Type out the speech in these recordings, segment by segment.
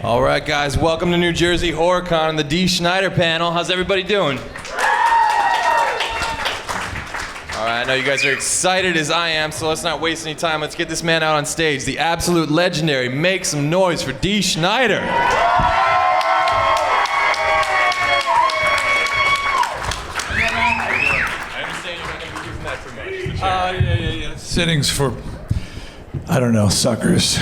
All right, guys, welcome to New Jersey HorrorCon and the Dee Snider panel. How's everybody doing? All right, I know you guys are excited as I am, so let's not waste any time. Let's get this man out on stage. The absolute legendary. Make some noise for Dee Snider. I understand you're not going to be using that for much. Yeah. Sitting's for, I don't know, suckers.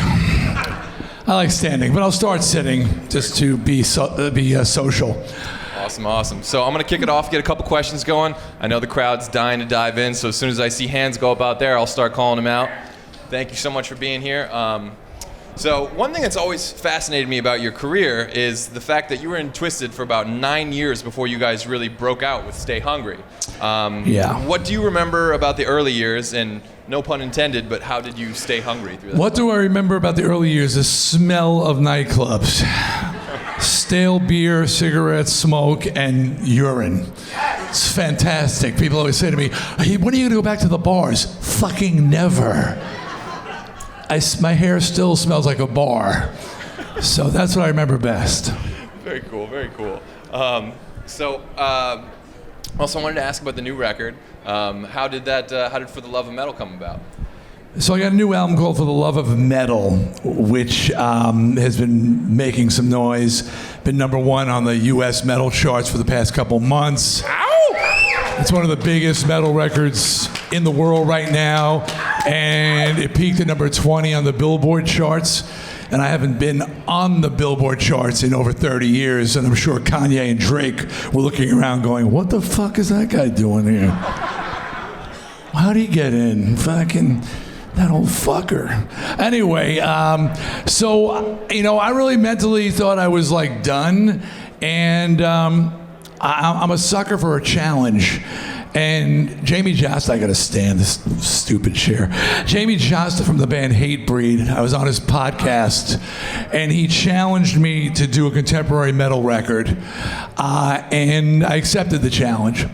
I like standing, but I'll start sitting just to be social. Awesome. So I'm going to kick it off, get a couple questions going. I know the crowd's dying to dive in, so as soon as I see hands go up out there, I'll start calling them out. Thank you so much for being here. So one thing that's always fascinated me about your career is the fact that you were in Twisted for about 9 years before you guys really broke out with Stay Hungry. Yeah. What do you remember about the early years, and no pun intended, but how did you stay hungry through that? What do I remember about the early years? The smell of nightclubs. Stale beer, cigarettes, smoke, and urine. It's fantastic. People always say to me, hey, when are you going to go back to the bars? Fucking never. My hair still smells like a bar. So that's what I remember best. Very cool. Also wanted to ask about the new record. How did For the Love of Metal come about? So I got a new album called For the Love of Metal, which has been making some noise. Been #1 on the U.S. metal charts for the past couple months. Ow! It's one of the biggest metal records in the world right now, and it peaked at #20 on the Billboard charts. And I haven't been on the Billboard charts in over 30 years, and I'm sure Kanye and Drake were looking around going, what the fuck is that guy doing here? How'd he get in? Fucking... that old fucker. Anyway, I really mentally thought I was like done, and I'm a sucker for a challenge. And Jamie Josta, I gotta stand this stupid chair. Jamie Josta from the band Hatebreed, I was on his podcast, and he challenged me to do a contemporary metal record, and I accepted the challenge.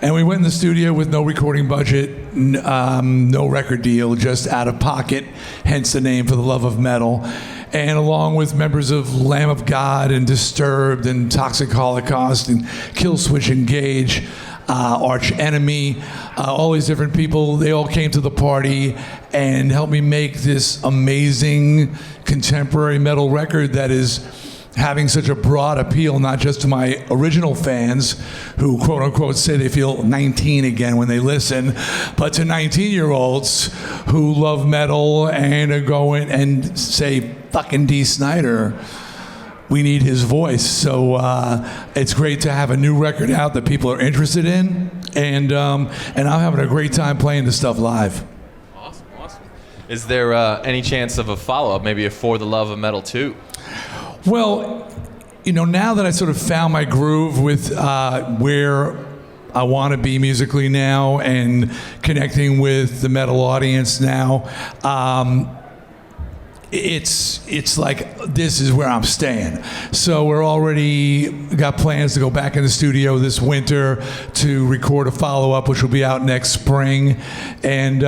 And we went in the studio with no recording budget, no record deal, just out of pocket, hence the name For the Love of Metal. And along with members of Lamb of God and Disturbed and Toxic Holocaust and Killswitch Engage, Arch Enemy, all these different people, they all came to the party and helped me make this amazing contemporary metal record that is having such a broad appeal, not just to my original fans who, quote unquote, say they feel 19 again when they listen, but to 19-year-olds who love metal and are going and say, fucking Dee Snider, we need his voice. So it's great to have a new record out that people are interested in, and I'm having a great time playing this stuff live. Awesome. Is there any chance of a follow-up, maybe a For the Love of Metal 2? Well, now that I sort of found my groove with where I want to be musically now and connecting with the metal audience now, it's like this is where I'm staying. So we're already got plans to go back in the studio this winter to record a follow-up, which will be out next spring. And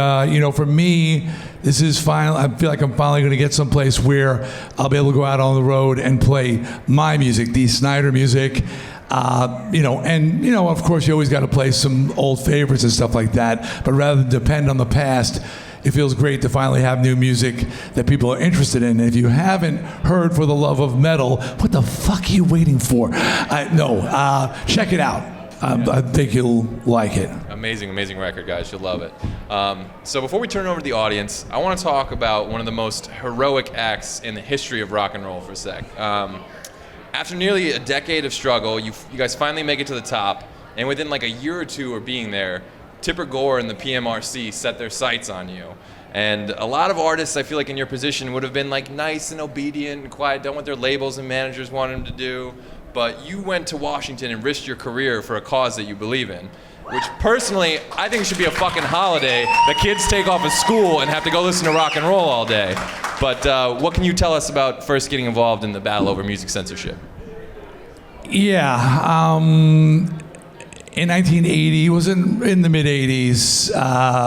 for me, this is final. I feel like I'm finally going to get someplace where I'll be able to go out on the road and play my music, Dee Snider music. Of course, you always got to play some old favorites and stuff like that. But rather than depend on the past, it feels great to finally have new music that people are interested in. And if you haven't heard For the Love of Metal, what the fuck are you waiting for? Check it out. I think you'll like it. Amazing record, guys. You'll love it. So before we turn it over to the audience, I want to talk about one of the most heroic acts in the history of rock and roll for a sec. After nearly a decade of struggle, you guys finally make it to the top, and within like a year or two of being there, Tipper Gore and the PMRC set their sights on you. And a lot of artists, I feel like in your position, would have been like nice and obedient and quiet, done what their labels and managers wanted them to do. But you went to Washington and risked your career for a cause that you believe in, which personally, I think should be a fucking holiday. The kids take off of school and have to go listen to rock and roll all day. But what can you tell us about first getting involved in the battle over music censorship? Yeah, in 1980, it was in the mid-80s,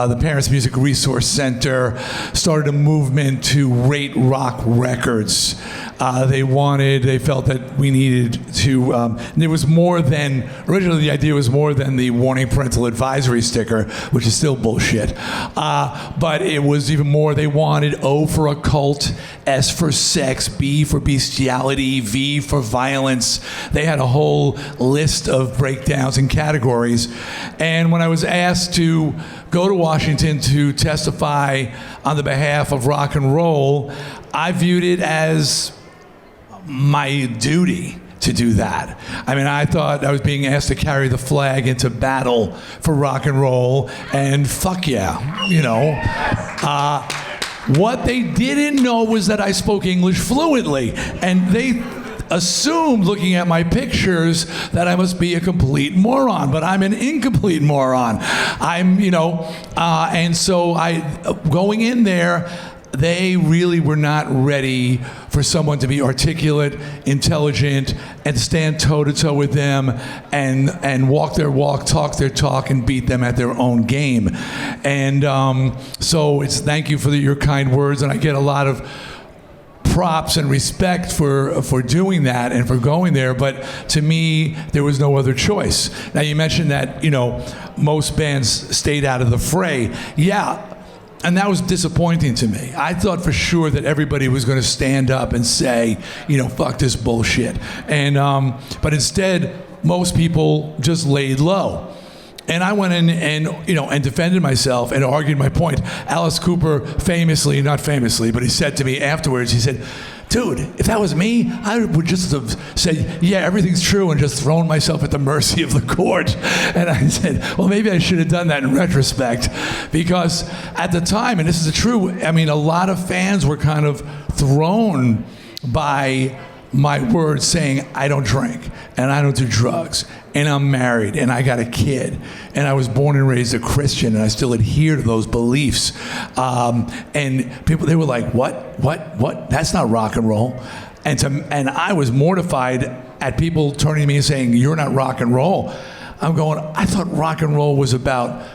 the Parents Music Resource Center started a movement to rate rock records. They felt that we needed to, there was more than, originally the idea was more than the warning parental advisory sticker, which is still bullshit. But it was even more. They wanted O for occult, S for sex, B for bestiality, V for violence. They had a whole list of breakdowns and categories. And when I was asked to go to Washington to testify on the behalf of rock and roll, I viewed it as my duty to do that. I mean, I thought I was being asked to carry the flag into battle for rock and roll, and fuck yeah, you know. What they didn't know was that I spoke English fluently, and they assumed, looking at my pictures, that I must be a complete moron, but I'm an incomplete moron. And so going in there, they really were not ready for someone to be articulate, intelligent, and stand toe-to-toe with them and walk their walk, talk their talk, and beat them at their own game. And so it's thank you for your kind words, and I get a lot of props and respect for doing that and for going there, but to me, there was no other choice. Now, you mentioned that, most bands stayed out of the fray. Yeah. And that was disappointing to me. I thought for sure that everybody was going to stand up and say, fuck this bullshit. And but instead, most people just laid low. And I went in and defended myself and argued my point. Alice Cooper famously, not famously, but he said to me afterwards, he said, dude, if that was me, I would just have said, yeah, everything's true, and just thrown myself at the mercy of the court. And I said, well, maybe I should have done that in retrospect, because at the time, and this is true, I mean, a lot of fans were kind of thrown by my words saying, I don't drink, and I don't do drugs, and I'm married, and I got a kid, and I was born and raised a Christian, and I still adhere to those beliefs. And people, they were like, what? That's not rock and roll. And I was mortified at people turning to me and saying, you're not rock and roll. I'm going, I thought rock and roll was about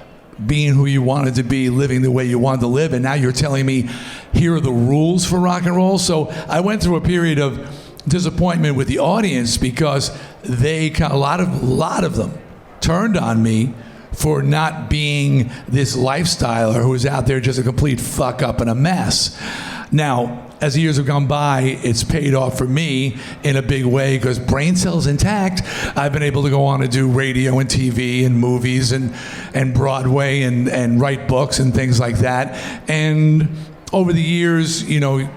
being who you wanted to be, living the way you wanted to live, and now you're telling me, here are the rules for rock and roll? So I went through a period of disappointment with the audience, because a lot of them turned on me for not being this lifestyler who was out there just a complete fuck up and a mess. Now, as the years have gone by, it's paid off for me in a big way, because brain cells intact. I've been able to go on and do radio and TV and movies and Broadway and write books and things like that. And over the years,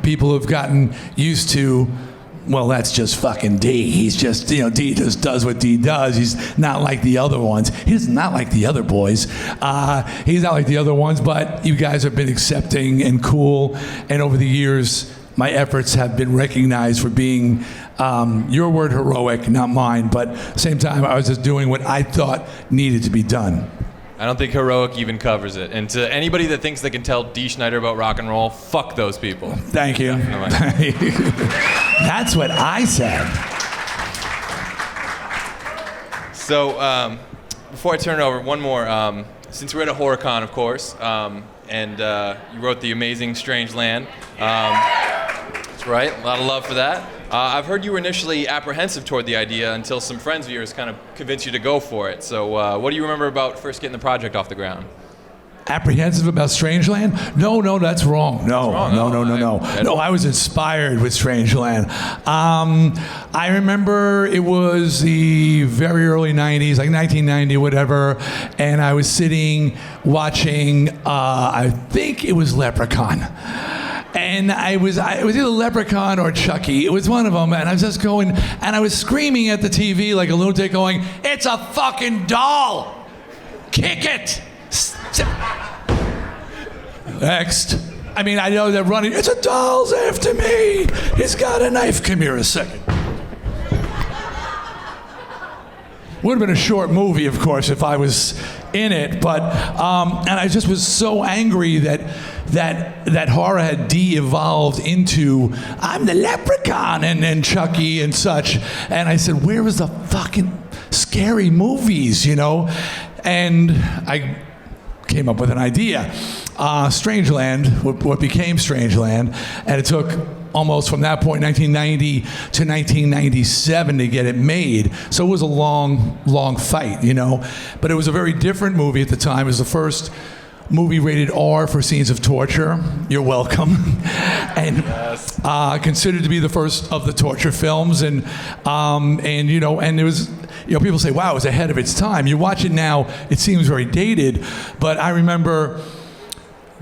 people have gotten used to, well, that's just fucking Dee. He's just, Dee just does what Dee does. He's not like the other ones. He's not like the other boys. He's not like the other ones, but you guys have been accepting and cool. And over the years, my efforts have been recognized for being, your word, heroic, not mine. But at the same time, I was just doing what I thought needed to be done. I don't think heroic even covers it. And to anybody that thinks they can tell Dee Snider about rock and roll, fuck those people. Thank you. That's what I said. So before I turn it over, one more. Since we're at a HorrorCon, of course, and you wrote The Amazing Strange Land. That's right, a lot of love for that. I've heard you were initially apprehensive toward the idea until some friends of yours kind of convinced you to go for it. So what do you remember about first getting the project off the ground? Apprehensive about Strangeland? No, that's wrong. No, I was inspired with Strangeland. I remember it was the very early 90s, like 1990, whatever, and I was sitting watching, I think it was Leprechaun. And it was either Leprechaun or Chucky. It was one of them, and I was just going, and I was screaming at the TV like a lunatic going, it's a fucking doll! Kick it! Next. I mean, I know they're running, it's a doll's after me! He's got a knife, come here a second. Would have been a short movie, of course, if I was in it, but and I just was so angry that horror had de-evolved into I'm the Leprechaun and Chucky and such, and I said, where was the fucking scary movies, And I came up with an idea. Strangeland, what became Strangeland, and it took almost from that point, 1990 to 1997, to get it made. So it was a long fight, you know. But it was a very different movie at the time. It was the first movie rated R for scenes of torture. You're welcome. And considered to be the first of the torture films. And you know, and it was, you know, people say, wow, it was ahead of its time. You watch it now, it seems very dated. But I remember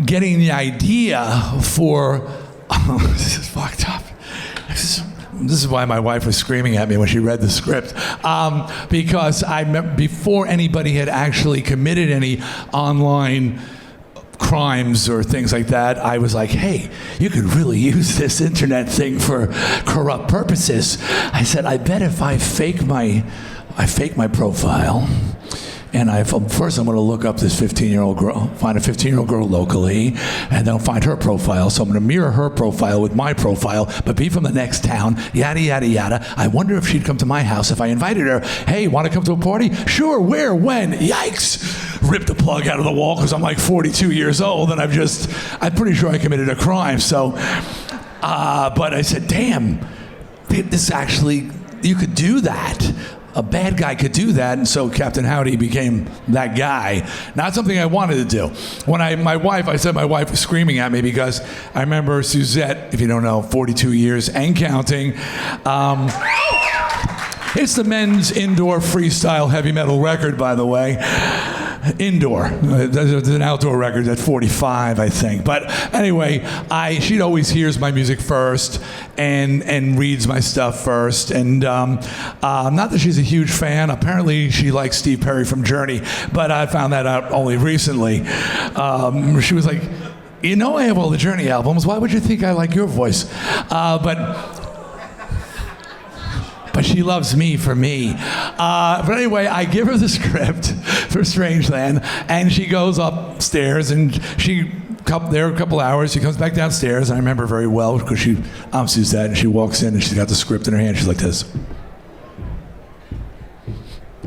getting the idea for, this is fucked up. This is why my wife was screaming at me when she read the script. Because I remember before anybody had actually committed any online crimes or things like that, I was like, hey, you could really use this internet thing for corrupt purposes. I said, I bet if I fake my profile, and first I'm going to look up this 15-year-old girl, find a 15-year-old girl locally, and then I'll find her profile. So I'm going to mirror her profile with my profile, but be from the next town, yada, yada, yada. I wonder if she'd come to my house if I invited her. Hey, want to come to a party? Sure, where, when? Yikes! Ripped the plug out of the wall because I'm like 42 years old, and I'm pretty sure I committed a crime. So, but I said, damn, this actually, you could do that. A bad guy could do that, and so Captain Howdy became that guy. Not something I wanted to do. When my wife was screaming at me because I remember Suzette, if you don't know, 42 years and counting. It's the men's indoor freestyle heavy metal record, by the way. Indoor. There's an outdoor record at 45, I think. But anyway, she always hears my music first and reads my stuff first. And not that she's a huge fan. Apparently, she likes Steve Perry from Journey. But I found that out only recently. She was like, you know, I have all the Journey albums. Why would you think I like your voice? But she loves me for me. But anyway, I give her the script for Strangeland, and she goes upstairs, and there a couple hours. She comes back downstairs, and I remember very well because I'm Suzette, and she walks in, and she's got the script in her hand. She's like this.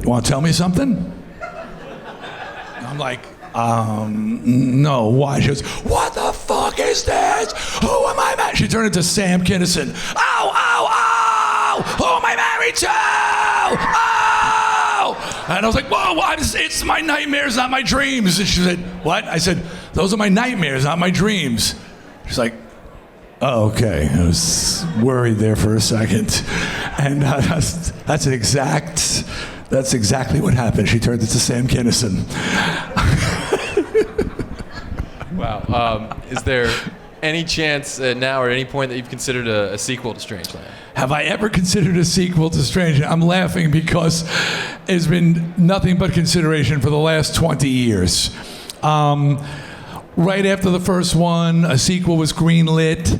You want to tell me something? And I'm like, no, why? She goes, what the fuck is this? Who am I married? She turned into Sam Kinison. Ow, ow, ow! Who am I married to? Oh! And I was like, whoa, it's my nightmares, not my dreams. And she said, what? I said, those are my nightmares, not my dreams. She's like, oh, okay. I was worried there for a second. And that's exactly what happened. She turned into Sam Kinison. Wow. Is there any chance now or at any point that you've considered a sequel to Strangeland? Have I ever considered a sequel to Strangeland? I'm laughing because it's been nothing but consideration for the last 20 years. Right after the first one, a sequel was greenlit.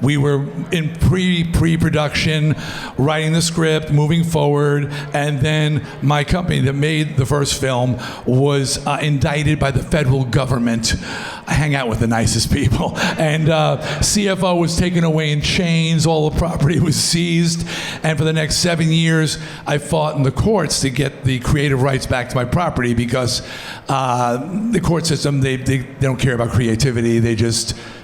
We were in pre-production, writing the script, moving forward, and then my company that made the first film was indicted by the federal government. I hang out with the nicest people. And CFO was taken away in chains, all the property was seized, and for the next 7 years, I fought in the courts to get the creative rights back to my property because the court system, they don't care about creativity, they just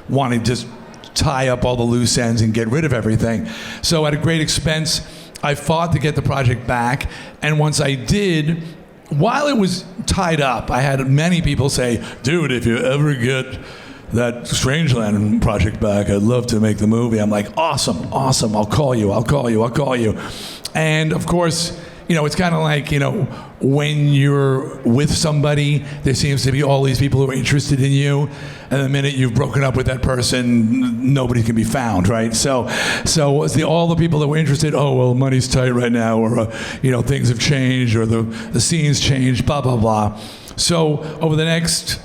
want to just tie up all the loose ends and get rid of everything. So at a great expense, I fought to get the project back, and once I did, while it was tied up, I had many people say, dude, if you ever get that Strangeland project back, I'd love to make the movie. I'm like, awesome, I'll call you. And of course, you know, it's kind of like, you know, when you're with somebody, there seems to be all these people who are interested in you, and the minute you've broken up with that person, nobody can be found, right? So all the people that were interested, oh, well, money's tight right now, or, you know, things have changed, or the scene's changed, blah, blah, blah. So over the next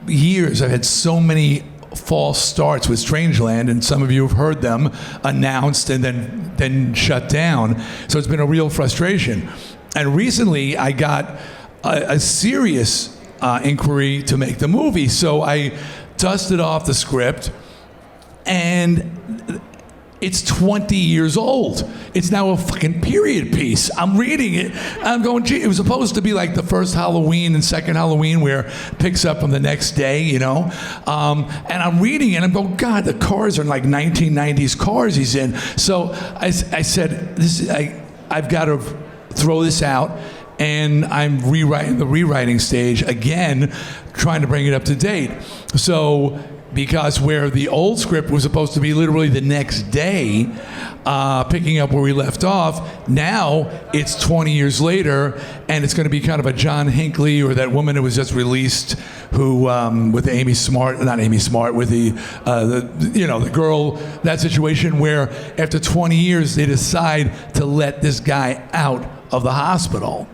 years, I've had so many false starts with Strangeland, and some of you have heard them announced and then shut down. So it's been a real frustration. And recently, I got a serious inquiry to make the movie. So I dusted off the script, and It's 20 years old. It's now a fucking period piece. I'm reading it. I'm going, gee, it was supposed to be like the first Halloween and second Halloween where it picks up on the next day, you know? And I'm reading it and I'm going, God, the cars are like 1990s cars he's in. So I said, I've got to throw this out. And I'm rewriting the rewriting stage again, trying to bring it up to date. So, because where the old script was supposed to be literally the next day, picking up where we left off, now it's 20 years later, and it's going to be kind of a John Hinckley or that woman who was just released, who with Amy Smart, not Amy Smart, with the girl, that situation where after 20 years they decide to let this guy out of the hospital,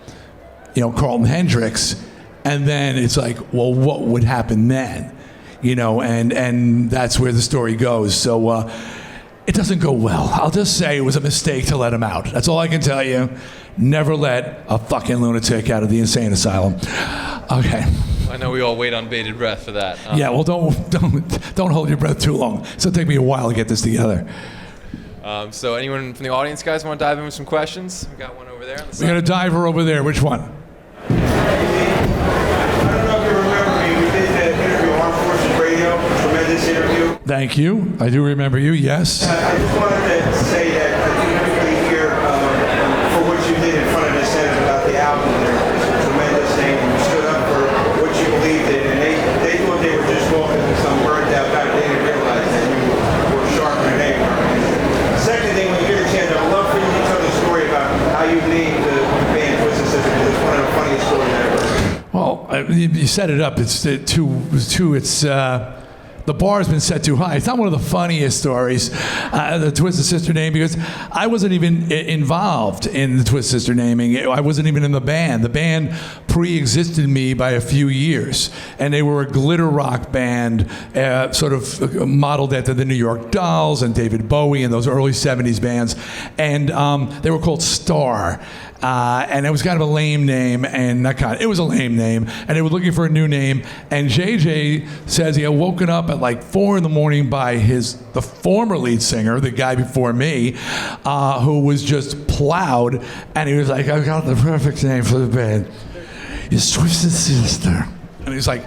Carlton Hendricks, and then it's like, well, what would happen then? And that's where the story goes. So it doesn't go well. I'll just say it was a mistake to let him out. That's all I can tell you. Never let a fucking lunatic out of the insane asylum. Okay. I know we all wait on bated breath for that. Yeah, well, don't hold your breath too long. It'll take me a while to get this together. So anyone from the audience, guys, want to dive in with some questions? We got one over there. We got a diver over there. Which one? I don't know if you remember me. We did that interview on Armed Forces Radio. Tremendous interview. Thank you. I do remember you. Yes. I just wanted to say that I think everybody here, for what you did in front of the Senate about the album, it's a tremendous thing. And you stood up for what you believed in, and they thought they were just walking in some burned out back. They didn't realize that you were sharper than they were. Second thing, when you get a chance, I'd love for you to tell the story about how you named the band Twisted Sister, because it's one of the funniest stories I've ever heard. Well, you set it up. It's the bar's been set too high. It's not one of the funniest stories, the Twisted Sister name, because I wasn't even involved in the Twisted Sister naming. I wasn't even in the band. The band pre-existed me by a few years, and they were a glitter rock band, sort of modeled after the New York Dolls and David Bowie and those early 70s bands, and they were called Star. And it was kind of a lame name, and it was a lame name, and they were looking for a new name. And JJ says he had woken up at like 4 a.m. by the former lead singer, the guy before me, who was just plowed, and he was like, "I've got the perfect name for the band. It's Twisted Sister." And he's like,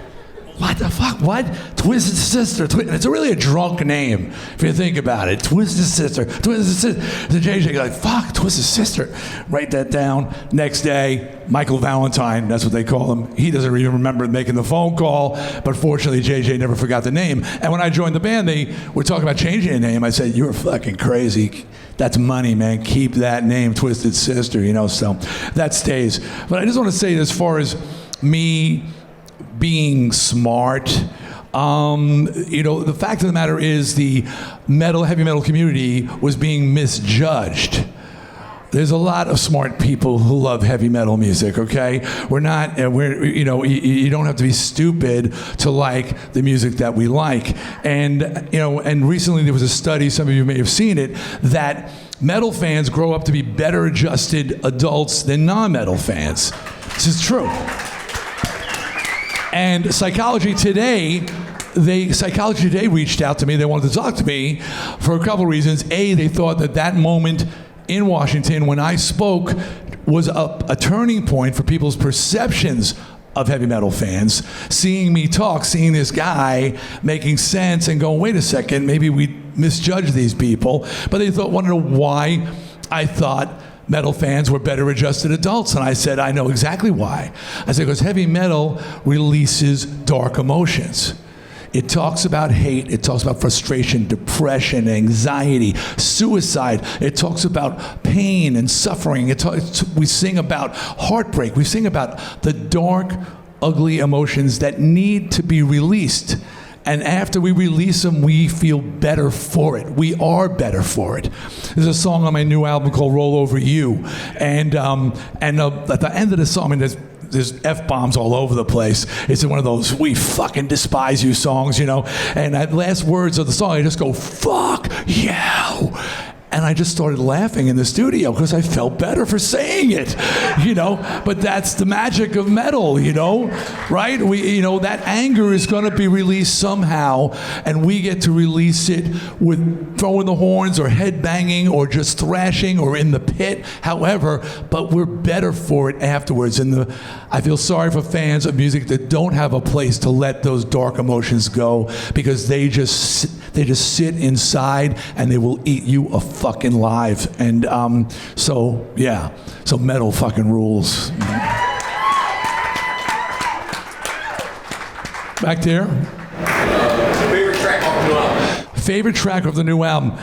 "What the fuck? What? Twisted Sister." It's really a drunk name, if you think about it. Twisted Sister. Twisted Sister. The JJ like, fuck, Twisted Sister. Write that down. Next day, Michael Valentine, that's what they call him. He doesn't even remember making the phone call, but fortunately, JJ never forgot the name. And when I joined the band, they were talking about changing the name. I said, "You're fucking crazy. That's money, man. Keep that name, Twisted Sister," so that stays. But I just want to say, as far as me being smart, the fact of the matter is the heavy metal community was being misjudged. There's a lot of smart people who love heavy metal music, okay? You don't have to be stupid to like the music that we like. And recently there was a study, some of you may have seen it, that metal fans grow up to be better adjusted adults than non-metal fans. This is true. And Psychology Today reached out to me. They wanted to talk to me for a couple of reasons. A, they thought that moment in Washington when I spoke was a turning point for people's perceptions of heavy metal fans. Seeing me talk, seeing this guy making sense and going, wait a second, maybe we misjudged these people. But they wanted to know why I thought metal fans were better adjusted adults. And I said, I know exactly why. I said, because heavy metal releases dark emotions. It talks about hate, it talks about frustration, depression, anxiety, suicide. It talks about pain and suffering. We sing about heartbreak. We sing about the dark, ugly emotions that need to be released. And after we release them, we feel better for it. We are better for it. There's a song on my new album called Roll Over You. And at the end of the song, there's F-bombs all over the place. It's one of those, we fucking despise you songs, And at last words of the song, I just go, fuck you. And I just started laughing in the studio because I felt better for saying it, you know. But that's the magic of metal, you know, right? That anger is going to be released somehow, and we get to release it with throwing the horns or head banging or just thrashing or in the pit, however. But we're better for it afterwards. And I feel sorry for fans of music that don't have a place to let those dark emotions go, because they just sit inside and they will eat you a fucking live. And so metal fucking rules. Back there. Favorite track off the new album? Favorite track of the new album?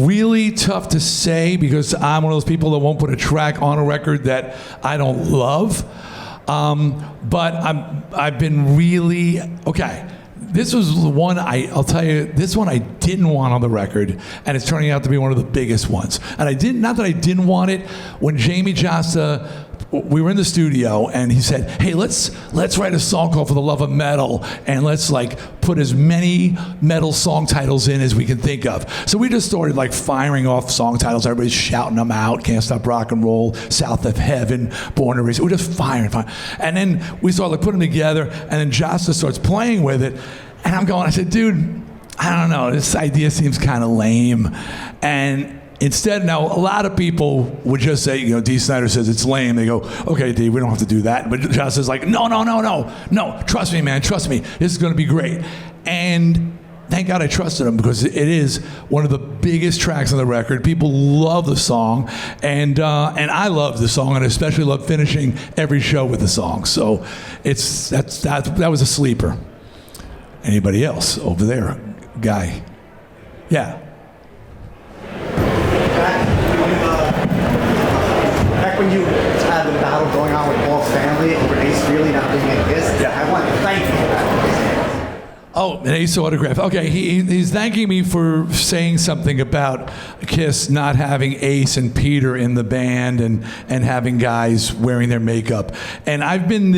Really tough to say, because I'm one of those people that won't put a track on a record that I don't love. But I've been really, okay. This was the one I'll tell you, this one I didn't want on the record, and it's turning out to be one of the biggest ones. And not that I didn't want it, when Jamie Jasta, we were in the studio and he said, hey, let's write a song called For the Love of Metal, and let's put as many metal song titles in as we can think of. So we just started firing off song titles. Everybody's shouting them out. Can't Stop Rock and Roll, South of Heaven, Born to Race. We're just firing. And then we started putting them together, and then Jasta starts playing with it. And I said, dude, I don't know, this idea seems kind of lame. And instead, now a lot of people would just say, Dee Snider says it's lame. They go, okay, Dee, we don't have to do that. But Jasta's like, no, trust me, man, trust me. This is going to be great. And thank God I trusted him, because it is one of the biggest tracks on the record. People love the song, and I love the song, and I especially love finishing every show with the song. So that was a sleeper. Anybody else over there? Guy. Yeah. Back when you had the battle going on with Paul's family over Ace really not being a Kiss, I want to thank you for that. Oh, an Ace autograph. Okay, he's thanking me for saying something about Kiss not having Ace and Peter in the band and having guys wearing their makeup. And I've been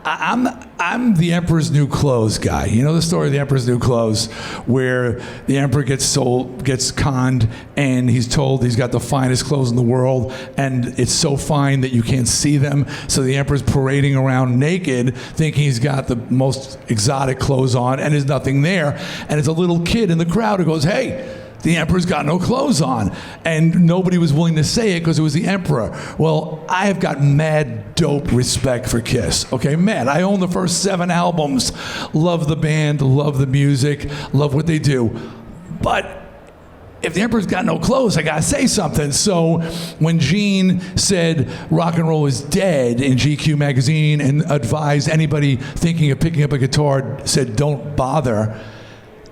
I'm the Emperor's New Clothes guy. You know the story of the Emperor's New Clothes, where the Emperor gets conned, and he's told he's got the finest clothes in the world, and it's so fine that you can't see them. So the Emperor's parading around naked, thinking he's got the most exotic clothes on, and there's nothing there. And it's a little kid in the crowd who goes, hey, the Emperor's got no clothes on. And nobody was willing to say it because it was the Emperor. Well, I have got mad dope respect for Kiss. Okay, mad. I own the first 7 albums. Love the band, love the music, love what they do. But if the Emperor's got no clothes, I gotta say something. So when Gene said rock and roll is dead in GQ magazine and advised anybody thinking of picking up a guitar, said don't bother,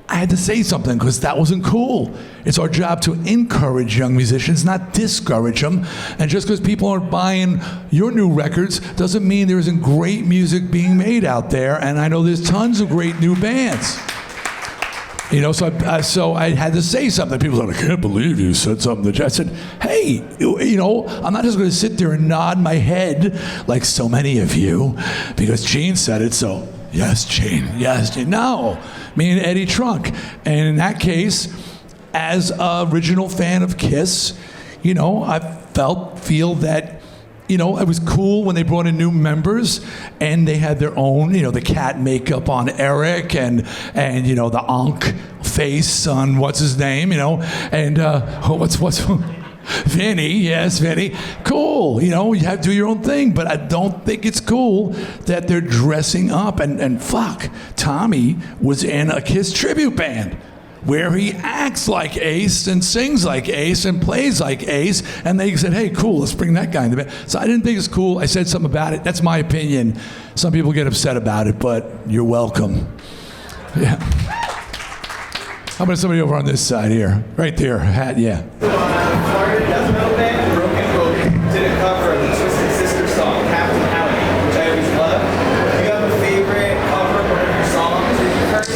I had to say something, because that wasn't cool. It's our job to encourage young musicians, not discourage them. And just because people aren't buying your new records doesn't mean there isn't great music being made out there. And I know there's tons of great new bands. So I had to say something. People are like, I can't believe you said something. I said, hey, I'm not just going to sit there and nod my head like so many of you because Gene said it, so yes, Gene, yes, Gene. No, me and Eddie Trunk. And in that case, as an original fan of Kiss, I feel that, it was cool when they brought in new members and they had their own, the cat makeup on Eric and the Ankh face on what's his name, and what's Vinny, yes, Vinny. Cool, you have to do your own thing, but I don't think it's cool that they're dressing up and fuck, Tommy was in a Kiss tribute band where he acts like Ace and sings like Ace and plays like Ace, and they said, hey, cool, let's bring that guy in the band. So I didn't think it's cool. I said something about it. That's my opinion. Some people get upset about it, but you're welcome. Yeah. How about somebody over on this side here? Right there, hat, yeah. Florida death metal band, Broken Hope, did a cover of the Twisted Sister song, Captain Howdy, which I always love. Do you have a favorite cover of one of your songs that you've heard?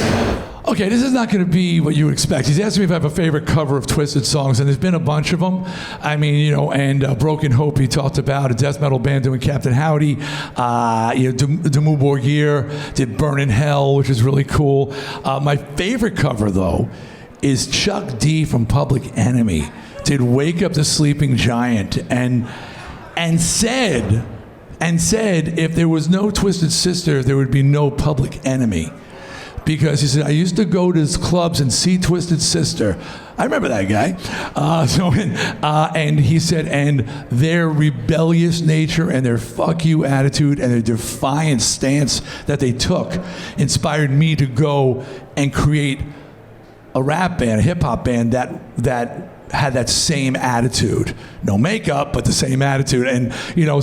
Okay, this is not going to be what you expect. He's asking me if I have a favorite cover of Twisted songs, and there's been a bunch of them. I mean, and Broken Hope, he talked about a death metal band doing Captain Howdy. Dimmu Borgir did Burn in Hell, which is really cool. My favorite cover, though, is Chuck D from Public Enemy did Wake Up the Sleeping Giant and said if there was no Twisted Sister, there would be no Public Enemy. Because he said, I used to go to clubs and see Twisted Sister. I remember that guy. And he said, and their rebellious nature and their fuck you attitude and their defiant stance that they took inspired me to go and create a rap band, a hip hop band that had that same attitude. No makeup, but the same attitude. And,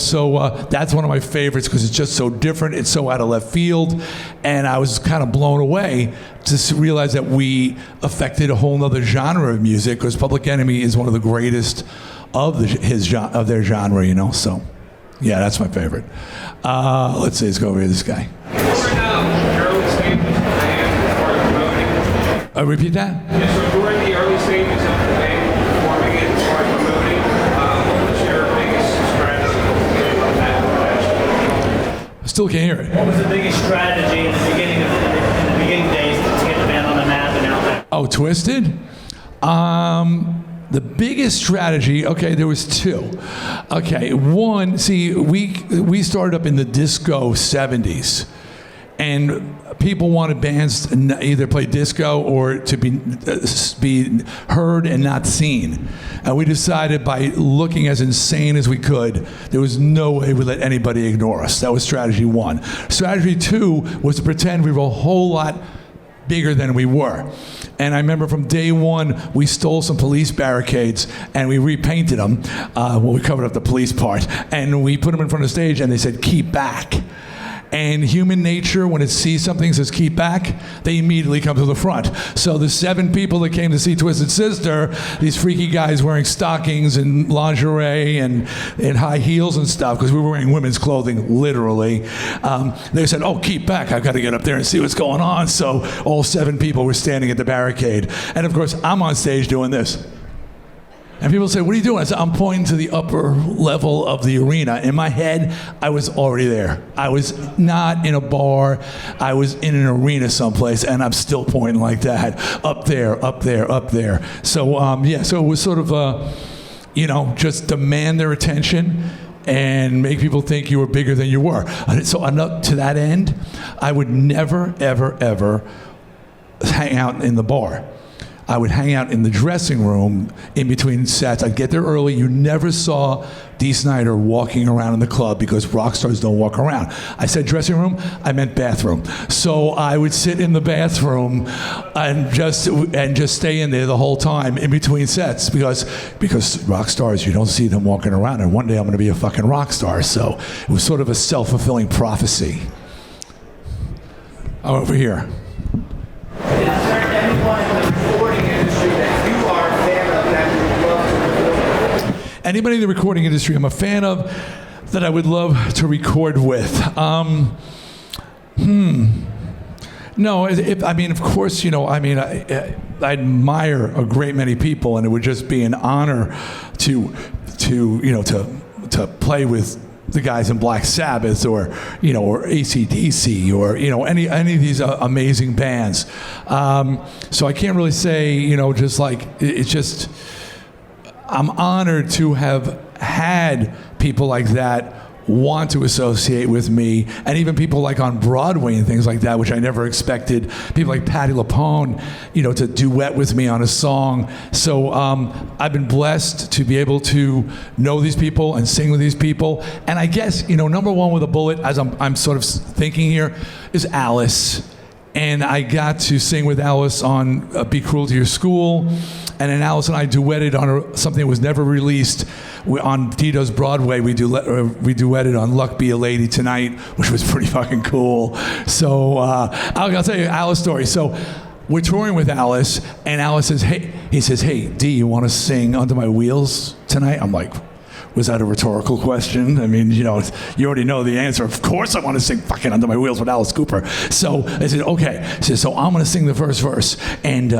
so that's one of my favorites because it's just so different. It's so out of left field. And I was kind of blown away to realize that we affected a whole other genre of music because Public Enemy is one of the greatest of their genre, So, yeah, that's my favorite. Let's see, let's go over to this guy. Repeat that? Yes, so during the early stages of the band forming it as far as promoting, what was your biggest strategy on that? I still can't hear it. What was the biggest strategy in the beginning days to get the band on the map and out there? Oh, Twisted? The biggest strategy, okay, there was two. Okay, one, see, we started up in the disco 70s. And people wanted bands to either play disco or to be heard and not seen. And we decided by looking as insane as we could, there was no way we'd let anybody ignore us. That was strategy one. Strategy two was to pretend we were a whole lot bigger than we were. And I remember from day one, we stole some police barricades and we repainted them. We covered up the police part. And we put them in front of the stage and they said, keep back. And human nature, when it sees something that says keep back, they immediately come to the front. So the 7 people that came to see Twisted Sister, these freaky guys wearing stockings and lingerie and high heels and stuff, because we were wearing women's clothing, literally. They said, oh, keep back. I've got to get up there and see what's going on. So all 7 people were standing at the barricade. And of course, I'm on stage doing this. And people say, what are you doing? I said, I'm pointing to the upper level of the arena. In my head, I was already there. I was not in a bar. I was in an arena someplace, and I'm still pointing like that. Up there, up there, up there. So, so it was sort of, just demand their attention and make people think you were bigger than you were. So to that end, I would never, ever, ever hang out in the bar. I would hang out in the dressing room in between sets. I'd get there early. You never saw Dee Snider walking around in the club because rock stars don't walk around. I said dressing room, I meant bathroom. So I would sit in the bathroom and just stay in there the whole time in between sets because rock stars, you don't see them walking around. And one day I'm going to be a fucking rock star. So it was sort of a self-fulfilling prophecy. I'm over here. Is there anyone in the recording industry that you are a fan of that you would love to record with? Anybody in the recording industry I'm a fan of that I would love to record with. No, of course, I admire a great many people, and it would just be an honor to play with the guys in Black Sabbath or AC/DC or any of these amazing bands. So I can't really say it's just I'm honored to have had people like that want to associate with me, and even people like on Broadway and things like that, which I never expected. People like Patti LuPone, to duet with me on a song. So I've been blessed to be able to know these people and sing with these people. And I guess, number one with a bullet, as I'm sort of thinking here, is Alice. And I got to sing with Alice on Be Cruel to Your School. And then Alice and I duetted on something that was never released. On Tito's Broadway, we duetted on Luck Be a Lady Tonight, which was pretty fucking cool. So I'll tell you Alice's story. So we're touring with Alice, and Alice says, hey, Dee, you want to sing Under My Wheels tonight? I'm like, was that a rhetorical question? I mean, you already know the answer. Of course I want to sing fucking Under My Wheels with Alice Cooper. So I said, okay. She said, so I'm going to sing the first verse, and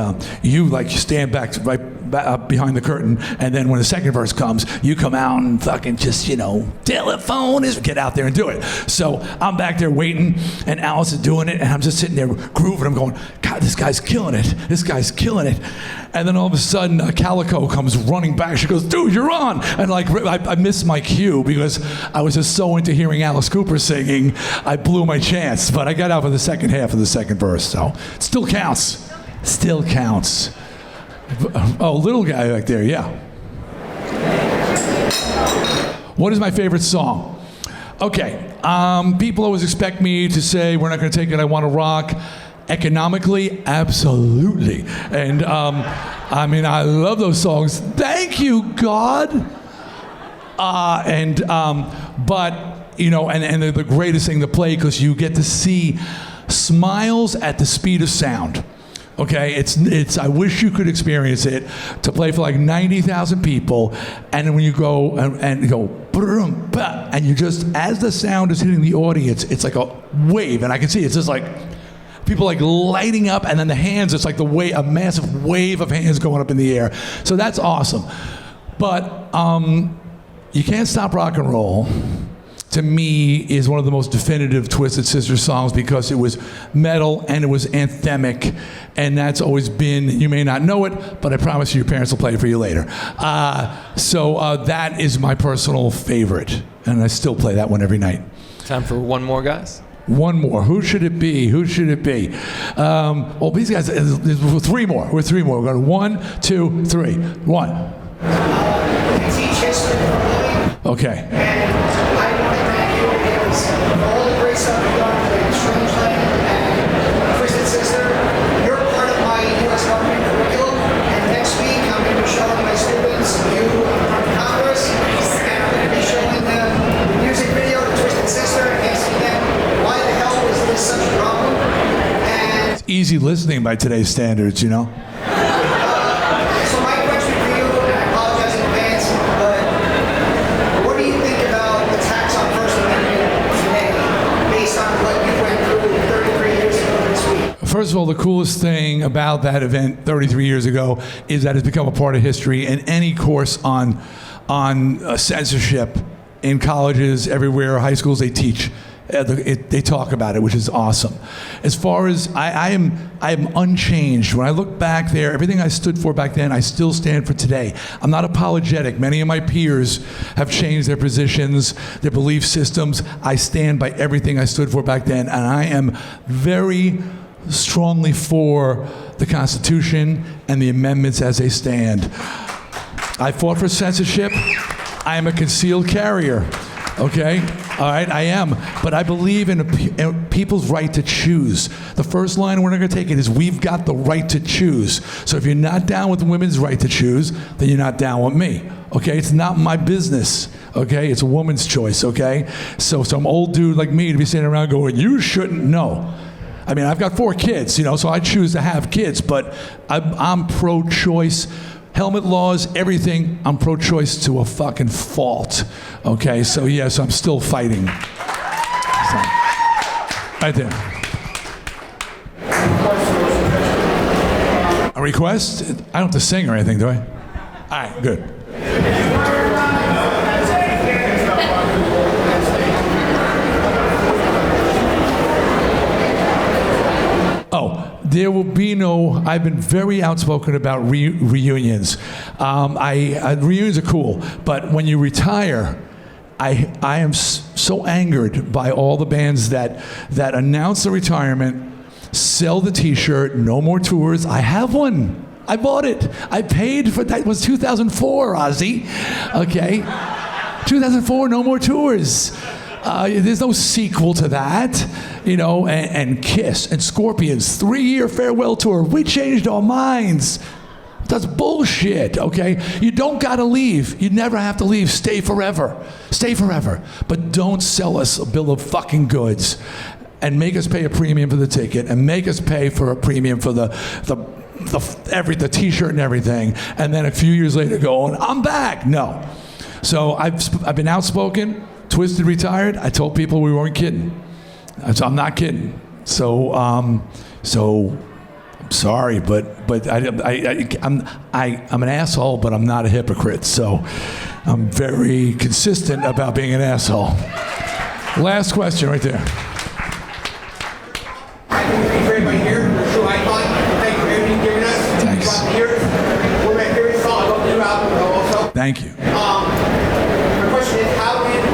you stand back right behind the curtain, and then when the second verse comes, you come out and fucking just, telephone is, get out there and do it. So I'm back there waiting, and Alice is doing it, and I'm just sitting there grooving. I'm going, God, this guy's killing it. This guy's killing it. And then all of a sudden, Calico comes running back. She goes, dude, you're on. And I missed my cue because I was just so into hearing Alice Cooper singing, I blew my chance. But I got out for the second half of the second verse, so it still counts. Still counts. Oh, little guy back there, yeah. What is my favorite song? Okay, people always expect me to say, we're not going to take it, I want to rock. Economically, absolutely. And I love those songs. Thank you, God. But they're the greatest thing to play because you get to see smiles at the speed of sound. Okay, it's. I wish you could experience it, to play for like 90,000 people, and then when you go and go, and you just, as the sound is hitting the audience, it's like a wave, and I can see it's just like people like lighting up, and then the hands, it's like a massive wave of hands going up in the air. So that's awesome. But You Can't Stop Rock and Roll, to me, is one of the most definitive Twisted Sister songs because it was metal and it was anthemic, and that's always been, you may not know it, but I promise you your parents will play it for you later. So that is my personal favorite, and I still play that one every night. Time for one more, guys. One more. Who should it be? Who should it be? Well, these guys, three more. We're three more. We're going 1, 2, 3. 1. I teach history for a living. Okay. And I want to thank you because of all the great stuff you've done with Strangeland and Twisted Sister. You're part of my U.S. government curriculum. And next week, I'm going to be showing my students you from Congress. And I'm going to be showing them the music video to Twisted Sister and asking them, why the hell was this such a problem? And It's easy listening by today's standards, you know? so my question for you, and I apologize in advance, but what do you think about attacks on First Amendment today based on what you went through 33 years ago this week? First of all, the coolest thing about that event 33 years ago is that it's become a part of history, and any course on censorship in colleges, everywhere, high schools, they teach. They talk about it, which is awesome. As far as I am unchanged. When I look back there, everything I stood for back then, I still stand for today. I'm not apologetic. Many of my peers have changed their positions, their belief systems. I stand by everything I stood for back then, and I am very strongly for the Constitution and the amendments as they stand. I fought for censorship. I am a concealed carrier. Okay? All right, I am. But I believe in people's right to choose. The first line, we're not going to take it, is we've got the right to choose. So if you're not down with women's right to choose, then you're not down with me. Okay? It's not my business. Okay? It's a woman's choice. Okay? So some old dude like me to be sitting around going, you shouldn't know. I mean, I've got 4 kids, so I choose to have kids, but I'm pro-choice. Helmet laws, everything, I'm pro-choice to a fucking fault. Okay, so yes, I'm still fighting. So, right there. A request? I don't have to sing or anything, do I? All right, good. Oh, there will be no, I've been very outspoken about reunions. Reunions are cool, but when you retire, I am so angered by all the bands that announce the retirement, sell the t-shirt, no more tours. I have one. I bought it. I paid for that. It was 2004, Ozzy. Okay. 2004, no more tours. There's no sequel to that, and Kiss and Scorpions, 3-year farewell tour. We changed our minds. That's bullshit, okay? You don't gotta leave. You never have to leave. Stay forever. Stay forever. But don't sell us a bill of fucking goods and make us pay a premium for the ticket and make us pay for a premium for the t-shirt and everything. And then a few years later going, I'm back. No. So I've been outspoken. Twisted retired. I told people we weren't kidding. So I'm not kidding. So sorry, but I'm an asshole, but I'm not a hypocrite. So I'm very consistent about being an asshole. Last question right there. I think it's great right here. So I thought, thank you for everything giving us. Thanks. We're my favorite song. I love the new album also. Thank you. My question is, how did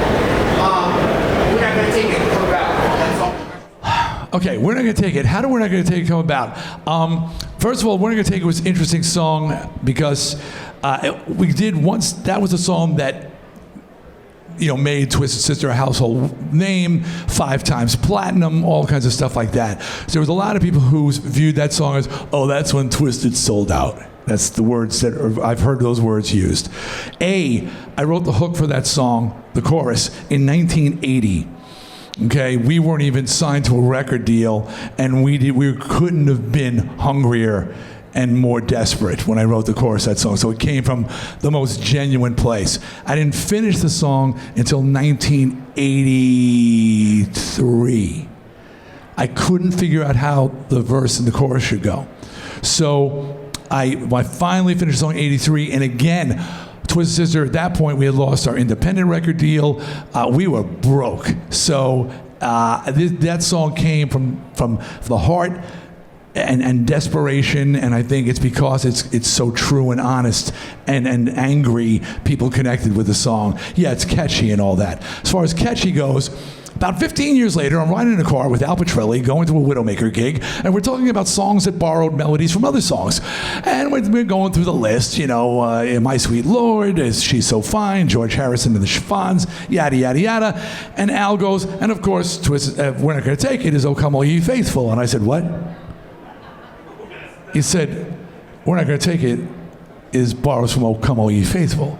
We're Not Gonna Take It come about? That's all. Okay, We're Not Gonna Take It. How do We're Not Gonna Take It come about? First of all, We're Not Gonna Take It was an interesting song because we did once. That was a song that made Twisted Sister a household name, 5 times platinum, all kinds of stuff like that. So there was a lot of people who viewed that song as, oh, that's when Twisted sold out. That's the words that I've heard those words used. I wrote the hook for that song, the chorus, in 1980. Okay, we weren't even signed to a record deal, and we couldn't have been hungrier and more desperate when I wrote the chorus of that song. So it came from the most genuine place. I didn't finish the song until 1983. I couldn't figure out how the verse and the chorus should go. So I finally finished the song in 83, and again, Twisted Sister, at that point, we had lost our independent record deal. We were broke. So that song came from the heart and desperation, and I think it's because it's so true and honest and angry, people connected with the song. Yeah, it's catchy and all that. As far as catchy goes, about 15 years later, I'm riding in a car with Al Petrilli, going to a Widowmaker gig, and we're talking about songs that borrowed melodies from other songs. And we're going through the list, My Sweet Lord, Is She So Fine, George Harrison and the Chiffons, yada, yada, yada. And Al goes, and of course, We're Not Gonna Take It is O Come All Ye Faithful. And I said, what? He said, We're Not Gonna Take It is borrows from O Come All Ye Faithful.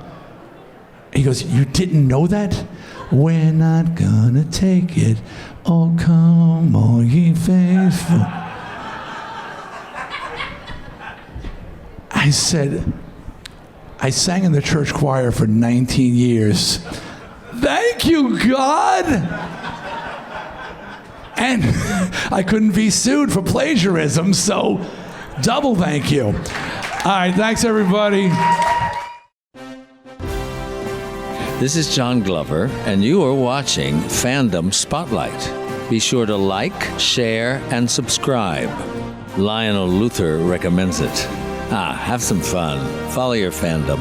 He goes, you didn't know that? We're not gonna take it, oh come all ye faithful. I said, I sang in the church choir for 19 years. Thank you, God! And I couldn't be sued for plagiarism, so double thank you. All right, thanks everybody. This is John Glover, and you are watching Fandom Spotlight. Be sure to like, share, and subscribe. Lionel Luther recommends it. Have some fun. Follow your fandom.